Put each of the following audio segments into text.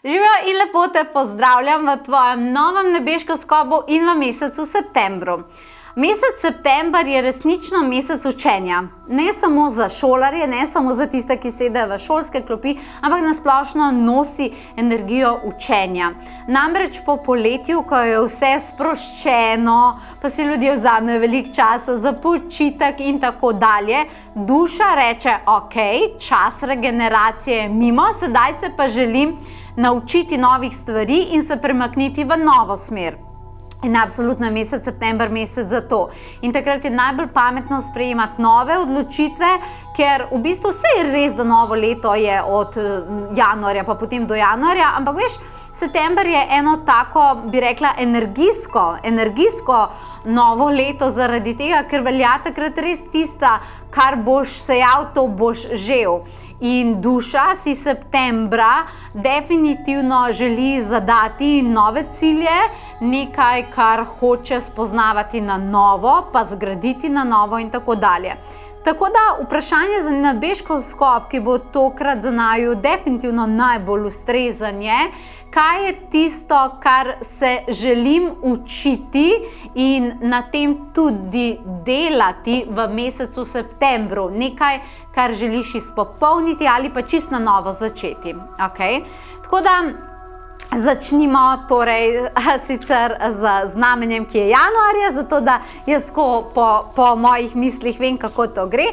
Živijo in lepo te pozdravljam v tvojem novem nebeškem skopu in v mesecu septembru. Mesec september je resnično mesec učenja. Ne samo za šolarje, ne samo za tiste, ki sedejo v šolske klopi, ampak nasplošno nosi energijo učenja. Namreč po poletju, ko je vse sproščeno, pa si ljudje vzamejo veliko časa za počitek in tako dalje, duša reče, ok, čas regeneracije je mimo, sedaj se pa želim naučiti novih stvari in se premakniti v novo smer. In absolutno je mesec september mesec za to. In takrat je najbolj pametno sprejemati nove odločitve, ker v bistvu vse je res, da novo leto je od januarja pa potem do januarja, ampak veš, september je eno tako, bi rekla, energijsko novo leto zaradi tega, ker velja takrat res tista, kar boš sejal, to boš žel. In duša si septembra definitivno želi zadati nove cilje, nekaj, kar hoče spoznavati na novo, pa zgraditi na novo in tako dalje. Tako da vprašanje za nebeški skop, ki bo tokrat za naju definitivno najbolj ustrezan je, kaj je tisto, kar se želim učiti in na tem tudi delati v mesecu septembru. Nekaj, kar želiš izpopolniti ali pa čisto na novo začeti. Okay? Tako da začnimo torej sicer z znamenjem, ki je januarja, zato da jaz po mojih mislih vem, kako to gre.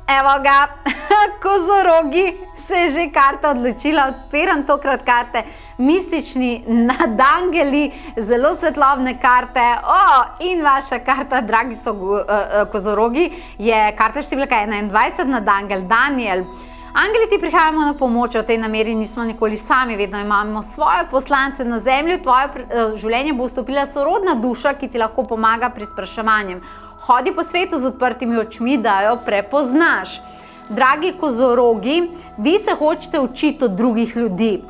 Evo ga, Kozorogi, se je že karta odločila, odpiram tokrat karte, mistični nadangeli, zelo svetlobne karte. In vaša karta, dragi so Kozorogi, je karta številka 21, nadangel Daniel. Angeli ti prihajamo na pomoč, v tej nameri nismo nikoli sami, vedno imamo svoje poslance na zemlji, v tvoje življenje bo vstopila sorodna duša, ki ti lahko pomaga pri spraševanjem. Hodi po svetu z odprtimi očmi, da jo prepoznaš. Dragi Kozorogi, vi se hočete učiti od drugih ljudi.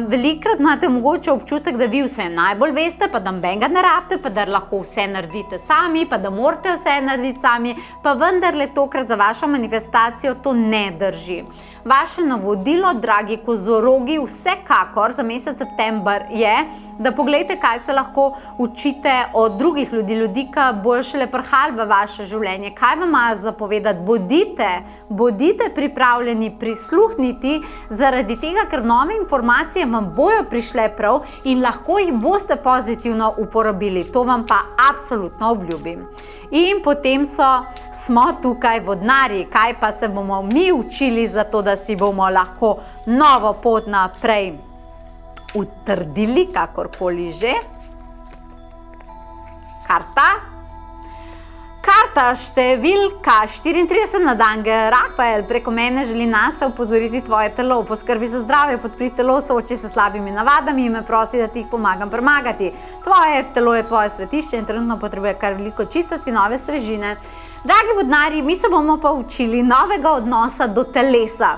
Velikrat imate mogoče občutek, da vi vse najbolj veste, pa da nobenega ne rabite, pa da lahko vse naredite sami, pa da morate vse narediti sami, pa vendarle tokrat za vašo manifestacijo to ne drži. Vaše navodilo, dragi Kozorogi, vsekakor za mesec september je, da pogledajte, kaj se lahko učite od drugih ljudi, ki bojo šele prihajali v vaše življenje, kaj vam imajo zapovedati. Bodite pripravljeni prisluhniti, zaradi tega, ker nove informacije vam bojo prišle prav in lahko jih boste pozitivno uporabili. To vam pa absolutno obljubim. In potem smo tukaj vodnarji, kaj pa se bomo mi učili za to, da si bomo lahko novo pot naprej utrdili, kakorkoli že. Karta številka 34, nadangel Rafael, preko mene želi nas opozoriti tvoje telo, poskrbi za zdravje, podpri telo, sooči se s slabimi navadami in me prosi, da ti jih pomagam premagati. Tvoje telo je tvoje svetišče in trenutno potrebuje kar veliko čistosti, nove svežine. Dragi vodnarji, mi se bomo pa učili novega odnosa do telesa.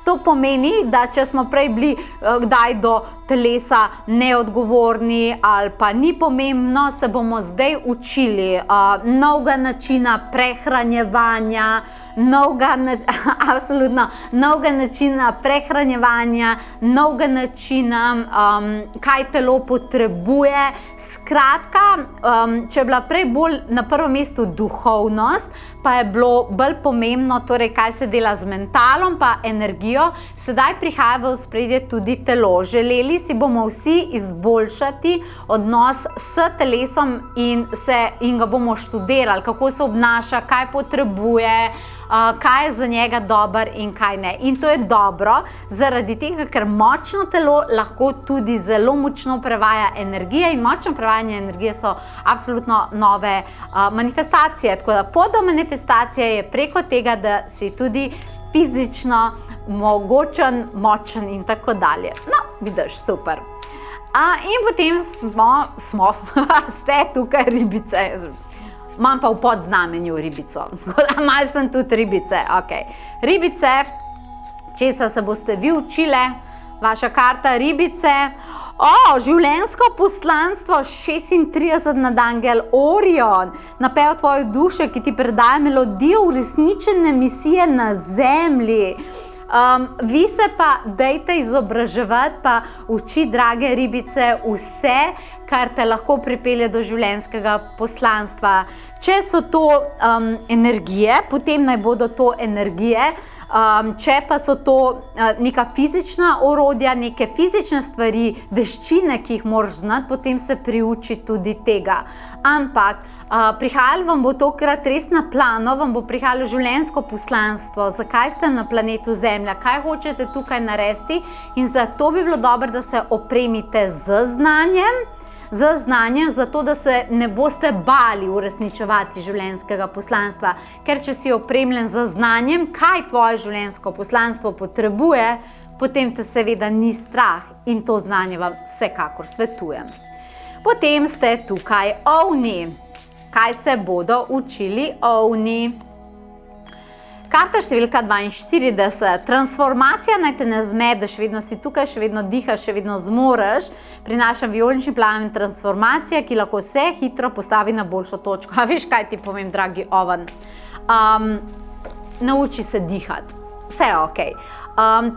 To pomeni, da če smo prej bili kdaj do telesa neodgovorni ali pa ni pomembno, se bomo zdaj učili novega načina prehranjevanja, novega načina, kaj telo potrebuje. Skratka, če je bila prej bolj na prvem mestu duhovnost, pa je bilo bolj pomembno, torej kaj se dela z mentalom pa energijo, sedaj prihaja v ospredje tudi telo. Želeli si bomo vsi izboljšati odnos s telesom in ga bomo študirali, kako se obnaša, kaj potrebuje, kaj je za njega dober in kaj ne. In to je dobro, zaradi tega, ker močno telo lahko tudi zelo močno prevaja energije in močno prevajanje energije so absolutno nove manifestacije. Tako da pot do manifestacije je preko tega, da si tudi fizično mogočen, močen in tako dalje. No, vidiš, super. In potem ste tukaj ribice. Imam pa v podznamenju ribico. Malo sem tudi ribice. Ribice, česa se boste vi učile? Vaša karta ribice. Življenjsko poslanstvo 36, nadangel Orion. Napev tvoje duše, ki ti predaja melodijo uresničene misije na zemlji. Vi se pa dajte izobraževati, pa uči, drage ribice, vse, kar te lahko pripelje do življenjskega poslanstva. Če so to energije, potem naj bodo to energije. Če pa so to neka fizična orodja, neke fizične stvari, veščine, ki jih moraš znati, potem se priuči tudi tega. Ampak prihajalo vam bo tokrat res na plano, vam bo prihajalo življenjsko poslanstvo, zakaj ste na planetu Zemlja, kaj hočete tukaj narediti, in zato bi bilo dobro, da se opremite z znanjem, zato da se ne boste bali uresničevati življenjskega poslanstva. Ker če si opremljen z znanjem, kaj tvoje življenjsko poslanstvo potrebuje, potem te seveda ni strah, in to znanje vam vsekakor svetujem. Potem ste tukaj ovni. Kaj se bodo učili ovni? Karta številka 42. Transformacija naj te ne zmede, še vedno si tukaj, še vedno dihaš, še vedno zmoreš. Prinašam vijolični plamen transformacija, ki lahko vse hitro postavi na boljšo točko. A veš, kaj ti povem, dragi oven? Nauči se dihati. Vse je okej.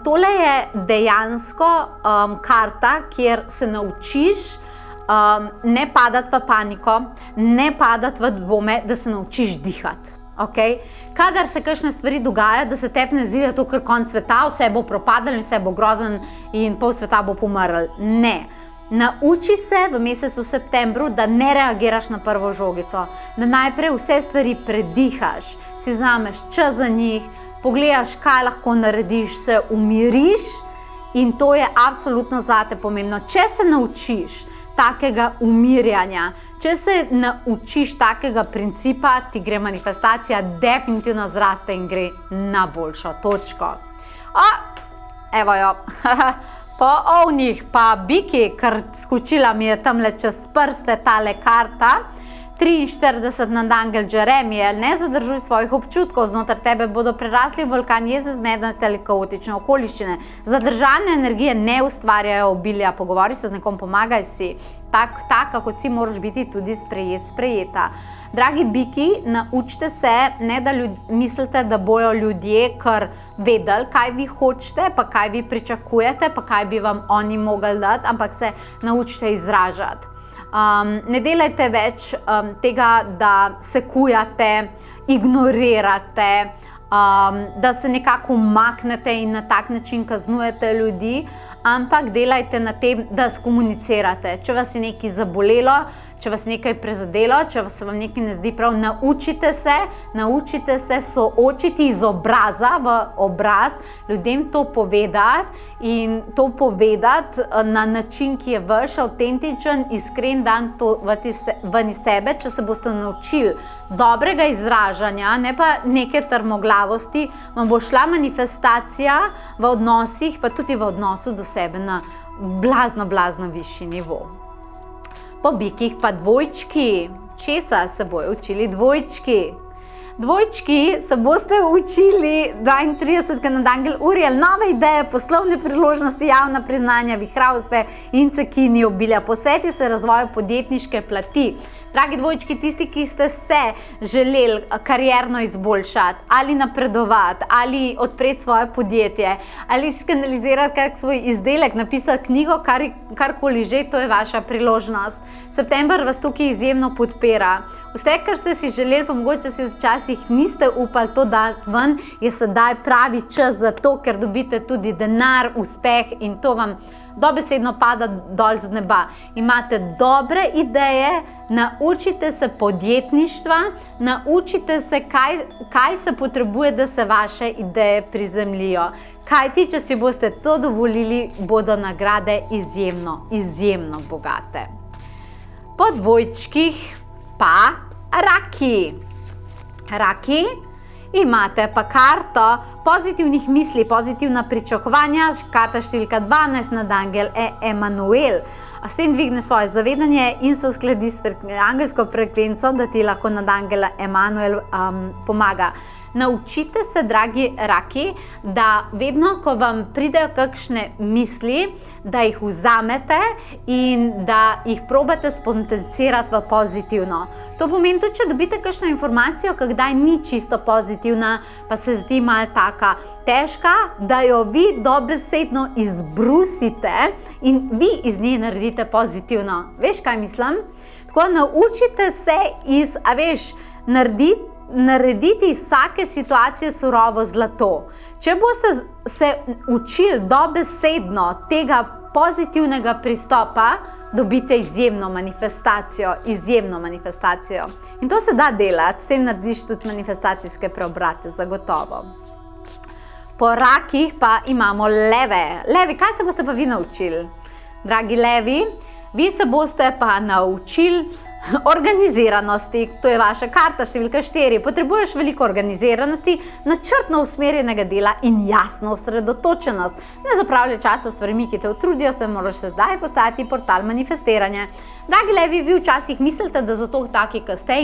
Tole je dejansko karta, kjer se naučiš ne padati v paniko, ne padati v dvome, da se naučiš dihati. Okay? Kadar se kakšne stvari dogaja, da se tebi ne zdi, da je to kar konec sveta, vse bo propadalo in vse bo grozen in pol sveta bo pomrl. Ne. Nauči se v mesecu septembru, da ne reagiraš na prvo žogico, da najprej vse stvari predihaš, si vzameš čas za njih, pogledaš, kaj lahko narediš, se umiriš, in to je absolutno zate pomembno. Če se naučiš takega umirjanja, če se naučiš takega principa, ti gre manifestacija definitivno zraste in gre na boljšo točko. Evo jo, po ovnih pa biki, ker skočila mi je tamle čez prste tale karta. 43 nadangel Jeremiel, ne zadržuj svojih občutkov, znotraj tebe bodo prerasli vulkan jeze, zmedenosti ali kaotične okoliščine. Zadržane energije ne ustvarjajo obilja, pogovori se z nekom, pomagaj si. Taka kot si moraš biti tudi sprejeta. Dragi biki, naučite se, ne da mislite, da bojo ljudje kar vedeli, kaj vi hočete, pa kaj vi pričakujete, pa kaj bi vam oni mogli dati, ampak se naučite izražati. Ne delajte več tega, da se kujate, ignorirate, da se nekako umaknete in na tak način kaznujete ljudi, ampak delajte na tem, da skomunicirate. Če vas je nekaj zabolelo, če vas je nekaj prizadelo, če se vam nekaj ne zdi prav, naučite se soočiti iz obraza v obraz, ljudem to povedati in to povedati na način, ki je vaš, avtentičen, iskren, dan to ven iz sebe. Če se boste naučili dobrega izražanja, ne pa neke trmoglavosti, vam bo šla manifestacija v odnosih, pa tudi v odnosu do sebe na blazno višji nivo. Po bikih pa dvojčki. Česa se bojo učili dvojčki? Dvojčki se boste učili 32. nadangel Uriel, nove ideje, poslovne priložnosti, javna priznanja, vihra uspeh in cekini obilja. Posveti se razvoju podjetniške plati. Dragi dvojčki, tisti, ki ste se želeli karierno izboljšati ali napredovati ali odpreti svoje podjetje ali skanalizirati kak svoj izdelek, napisati knjigo, karkoli že, to je vaša priložnost. September vas tukaj izjemno podpira. Vse, kar ste si želeli, pa mogoče si včasih niste upali to dati ven, je sedaj pravi čas za to, ker dobite tudi denar, uspeh in to vam dobesedno pada dol z neba. Imate dobre ideje, naučite se podjetništva, naučite se, kaj se potrebuje, da se vaše ideje prizemljijo. Kajti, če si boste to dovolili, bodo nagrade izjemno bogate. Po dvojčkih pa raki. Raki, imate pa karto pozitivnih misli, pozitivna pričakovanja, karta številka 12, nadangel Emanuel. S tem dvigne svoje zavedanje in se uskladi s angelsko frekvenco, da ti lahko nadangel Emanuel pomaga. Naučite se, dragi raki, da vedno, ko vam pridejo kakšne misli, da jih vzamete in da jih probate spotencirati v pozitivno. To pomeni tudi, če dobite kakšno informacijo, kdaj ni čisto pozitivna, pa se zdi malo taka težka, da jo vi dobesedno izbrusite in vi iz nje naredite pozitivno. Veš, kaj mislim? Tako naučite se narediti iz vsake situacije surovo zlato. Če boste se učili dobesedno tega pozitivnega pristopa, dobite izjemno manifestacijo. In to se da delati, s tem narediš tudi manifestacijske preobrate, zagotovo. Po rakih pa imamo leve. Levi, kaj se boste pa vi naučili? Dragi levi, vi se boste pa naučili organiziranosti. To je vaša karta številka 4. Potrebuješ veliko organiziranosti, načrtno usmerjenega dela in jasno osredotočenost. Ne zapravljaj časa s stvarmi, ki te utrudijo, se moraš sedaj postati portal manifestiranja. Dragi levi, vi včasih mislite, da zato taki, ki ste,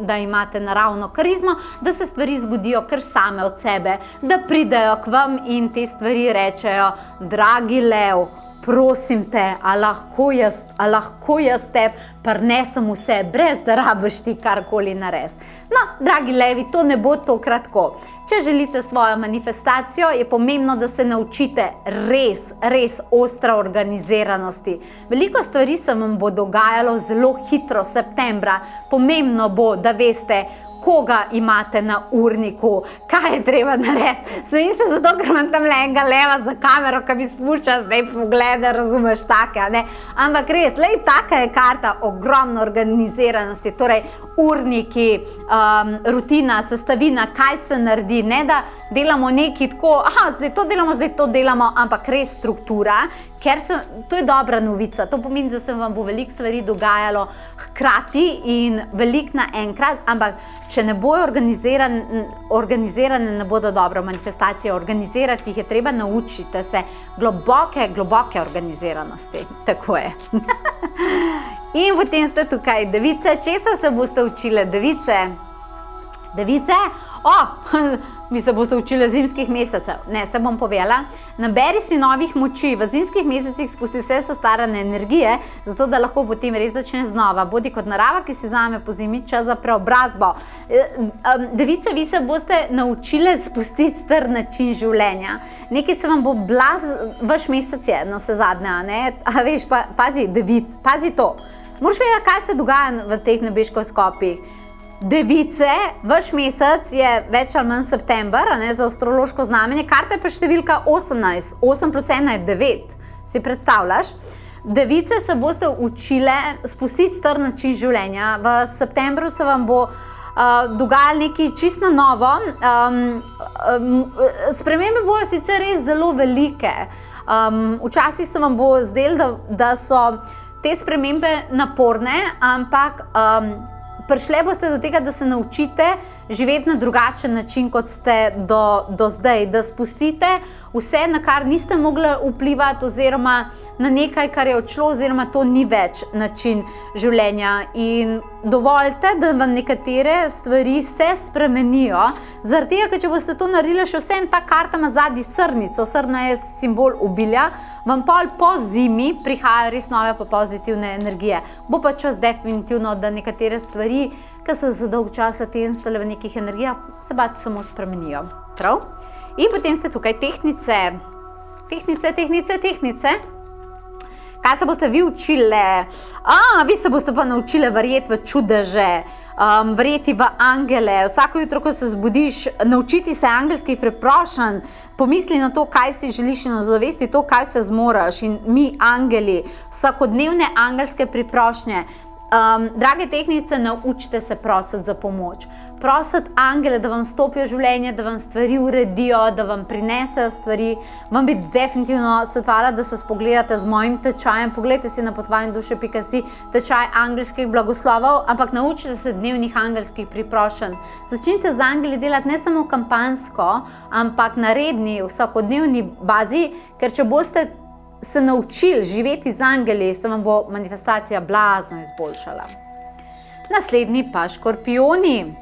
da imate naravno karizmo, da se stvari zgodijo kar same od sebe, da pridejo k vam in te stvari rečejo: dragi lev, prosim te, a lahko jaz te prinesem vse, brez da rabiš ti karkoli narediti. No, dragi levi, to ne bo tokrat tako. Če želite svojo manifestacijo, je pomembno, da se naučite res ostra organiziranosti. Veliko stvari se vam bo dogajalo zelo hitro septembra. Pomembno bo, da veste, koga imate na urniku, kaj je treba narediti. Smejim se zato, ker imam tam enega leva za kamero, ki mi spušča zdaj poglede, razumeš, take, ne? Ampak res, taka je karta ogromno organiziranosti, torej urniki, rutina, sestavina, kaj se naredi, ne da delamo nekaj tako, zdaj to delamo, ampak res struktura, ker to je dobra novica. To pomeni, da se vam bo veliko stvari dogajalo hkrati in veliko naenkrat, ampak če ne bojo organizirane, ne bodo dobro manifestacije. Organizirati jih je treba, naučite se globoke organiziranosti. Tako je. In potem ste tukaj device. Česa se boste učile, device? Device? Vi se boste učili zimskih mesecev. Ne, se bom povedala. Naberi si novih moči. V zimskih mesecih spusti vse zastarane energije, zato da lahko potem res začne znova. Bodi kot narava, ki si vzame po zimi čas za preobrazbo. Device, vi se boste naučile spustiti star način življenja. Nekaj se vam bo vaš mesec je, no vse zadnja, ne? A veš, pazi, devic, pazi to. Moraš vedeti, kaj se dogaja v teh nebeškoskopih. Device, vaš mesec je več ali manj september, za astrološko znamenje, karta je pa številka 18, 8 plus 1 je 9, si predstavljaš? Device se boste učile spustiti star način življenja, v septembru se vam bo dogajalo nekaj čisto novo, spremembe bojo sicer res zelo velike, včasih se vam bo zdelo, da so te spremembe naporne, ampak prišle boste do tega, da se naučite živeti na drugačen način, kot ste do zdaj, da spustite vse, na kar niste mogli vplivati, oziroma na nekaj, kar je odšlo, oziroma to ni več način življenja. In dovolite, da vam nekatere stvari se spremenijo, zaradi tega, ker če boste to naredili, še vsem ta karta ima zadnji srnico, srna je simbol obilja, vam po zimi prihajajo res nove pa pozitivne energije. Bo pa čas definitivno, da nekatere stvari, ki so za dolgo časa tenstale v nekih energijah, se pač samo spremenijo. Prav? In potem ste tukaj tehnice. Tehnice. Kaj se boste vi učile? Vi se boste pa naučile verjeti v čudeže, verjeti v angele. Vsako jutro, ko se zbudiš, naučiti se angelskih preprošenj, pomisli na to, kaj si želiš, in ozavesti to, kaj se zmoraš. In mi, angeli, vsakodnevne angelske priprošnje. Drage tehnice, naučite se prositi za pomoč. Prositi angele, da vam stopijo v življenje, da vam stvari uredijo, da vam prinesejo stvari. Vam bi definitivno svetovala, da se spogledate z mojim tečajem. Poglejte si na potovanjduše.si tečaj angelskih blagoslovov, ampak naučite se dnevnih angelskih priprošenj. Začnite z angeli delati ne samo kampanjsko, ampak na redni, vsakodnevni bazi, ker če boste se naučili živeti z angeli, se vam bo manifestacija blazno izboljšala. Naslednji pa škorpijoni.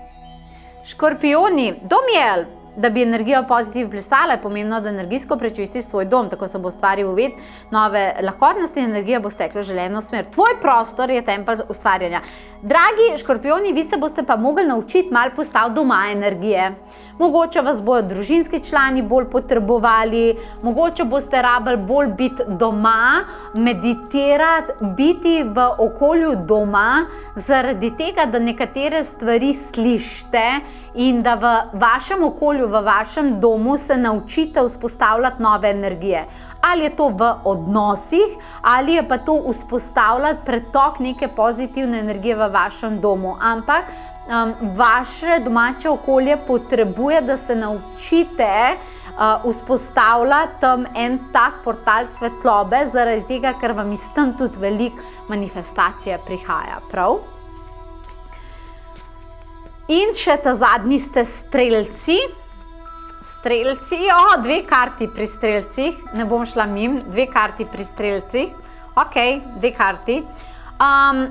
Škorpijoni, Domjel. Da bi energija pozitivno plesala, je pomembno, da energijsko prečistiš svoj dom, tako se bo ustvaril uvid nove lahkotnosti in energija bo stekla v želeno smer. Tvoj prostor je tempelj ustvarjanja. Dragi škorpijoni, vi se boste pa mogli naučiti malo postaviti doma energije. Mogoče vas bojo družinski člani bolj potrebovali, mogoče boste rabili bolj biti doma, meditirati, biti v okolju doma, zaradi tega, da nekatere stvari slišite in da v vašem okolju, v vašem domu se naučite vzpostavljati nove energije. Ali je to v odnosih, ali je pa to vzpostavljati pretok neke pozitivne energije v vašem domu. Ampak vaše domače okolje potrebuje, da se naučite vzpostavljati tam en tak portal svetlobe, zaradi tega, ker vam iz tam tudi veliko manifestacije prihaja. Prav? In še ta zadnji ste strelci. Strelci, dve karti pri strelcih, ne bom šla mimo, dve karti pri strelcih. Ok, dve karti.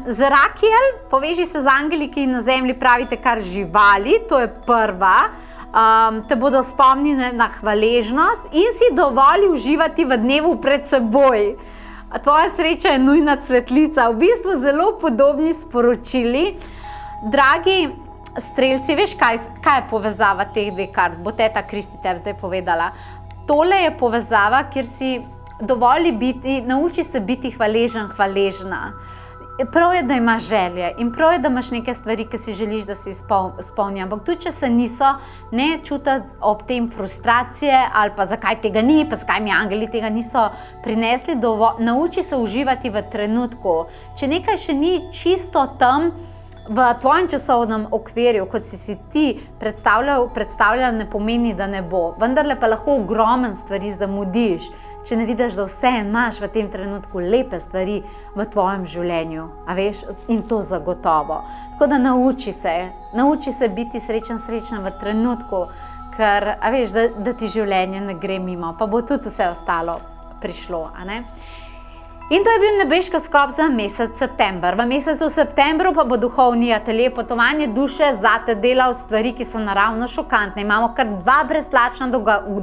Z Rakiel, poveži se z angeli, ki na zemlji pravite kar živali, to je prva. Te bodo spomnili na hvaležnost in si dovoli uživati v dnevu pred seboj. Tvoja sreča je nujna cvetlica, v bistvu zelo podobni sporočili. Dragi strelci, veš, kaj je povezava teh dveh kart? Bo teta Kristi tebi zdaj povedala. Tole je povezava, kjer si dovoli biti, nauči se biti hvaležen, hvaležna. Prav je, da imaš želje in prav je, da imaš neke stvari, ki si želiš, da se izpolnijo. Ampak tudi, če se niso, ne čutiti ob tem frustracije ali pa zakaj tega ni, pa zakaj mi angeli tega niso prinesli, nauči se uživati v trenutku. Če nekaj še ni čisto tam, v tvojem časovnem okvirju, kot si ti predstavljala, ne pomeni, da ne bo. Vendarle pa lahko ogromen stvari zamudiš, če ne vidiš, da vse imaš v tem trenutku lepe stvari v tvojem življenju. A veš? In to zagotovo. Tako da nauči se biti srečna v trenutku, ker a veš, da ti življenje ne gre mimo, pa bo tudi vse ostalo prišlo. A ne? In to je bil nebeški skop za mesec september. V mesecu septembru pa bo duhovni atelje Potovanje duše zate delal stvari, ki so naravno šokantne. Imamo kar 2 brezplačna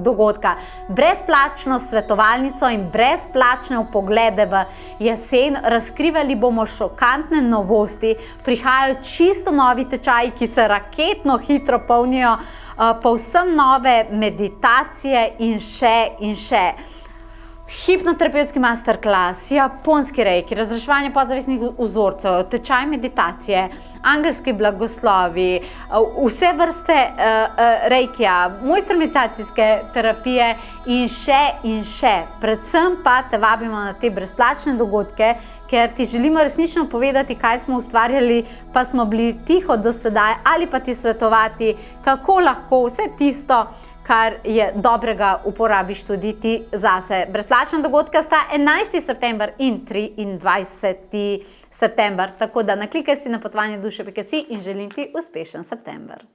dogodka. Brezplačno svetovalnico in brezplačne vpoglede v jesen. Razkrivali bomo šokantne novosti. Prihajajo čisto novi tečaji, ki se raketno hitro polnijo, povsem nove meditacije in še. Hipnoterapevtski masterclass, japonski reiki, razreševanje podzavestnih vzorcev, tečaj meditacije, angelski blagoslovi, vse vrste reikija, mojster meditacijske terapije in še. Predvsem pa te vabimo na te brezplačne dogodke, ker ti želimo resnično povedati, kaj smo ustvarjali, pa smo bili tiho do sedaj, ali pa ti svetovati, kako lahko vse tisto, kar je dobrega, uporabiš tudi ti zase. Brezplačna dogodka sta 11. september in 23. september, tako da naklikaj si na potovanje duše.si in želim ti uspešen september.